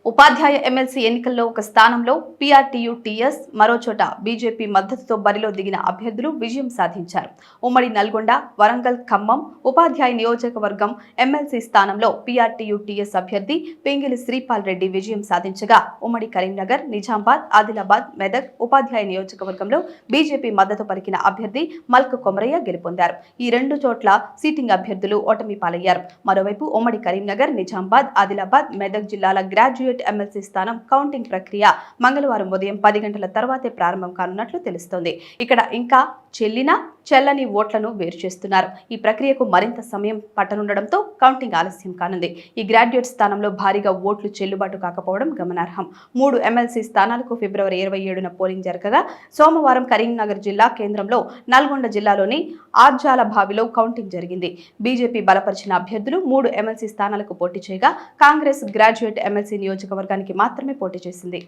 ఉపాధ్యాయ MLC ఎన్నికల్లో ఒక స్థానంలో పీఆర్టీయూ టీఎస్, మరో చోట బీజేపీ మద్దతుతో బరిలో దిగిన అభ్యర్థులు విజయం సాధించారు. ఉమ్మడి నల్గొండ, వరంగల్, ఖమ్మం ఉపాధ్యాయ నియోజకవర్గం ఎమ్మెల్సీ స్థానంలో పీఆర్టీయూ టీఎస్ అభ్యర్థి పింగిలి శ్రీపాల్ రెడ్డి విజయం సాధించగా, ఉమ్మడి కరీంనగర్, నిజామాబాద్, ఆదిలాబాద్, మెదక్ ఉపాధ్యాయ నియోజకవర్గంలో బీజేపీ మద్దతు పలికిన అభ్యర్థి మల్క కొమరయ్య గెలుపొందారు. ఈ రెండు చోట్ల సిట్టింగ్ అభ్యర్థులు ఓటమి పాలయ్యారు. మరోవైపు ఉమ్మడి కరీంనగర్, నిజామాబాద్, ఆదిలాబాద్, మెదక్ జిల్లాల గ్రాడ్యుయేట్ ఎమ్మెల్సీ స్థానం కౌంటింగ్ ప్రక్రియ మంగళవారం ఉదయం 10 గంటల తర్వాతే ప్రారంభం కానున్నట్లు తెలుస్తోంది. ఇక్కడ ఇంకా చెల్లని ఓట్లను వేరు చేస్తున్నారు. ఈ ప్రక్రియకు మరింత సమయం పట్టనుండడంతో కౌంటింగ్ ఆలస్యం కానుంది. ఈ గ్రాడ్యుయేట్ స్థానంలో భారీగా ఓట్లు చెల్లుబాటు కాకపోవడం గమనార్హం. 3 ఎమ్మెల్సీ స్థానాలకు ఫిబ్రవరి 27న పోలింగ్ జరగగా, సోమవారం కరీంనగర్ జిల్లా కేంద్రంలో, నల్గొండ జిల్లాలోని ఆర్జాలభావిలో కౌంటింగ్ జరిగింది. బీజేపీ బలపరిచిన అభ్యర్థులు 3 ఎమ్మెల్సీ స్థానాలకు పోటీ చేయగా, కాంగ్రెస్ గ్రాడ్యుయేట్ ఎమ్మెల్సీ నియోజకవర్గానికి మాత్రమే పోటీ చేసింది.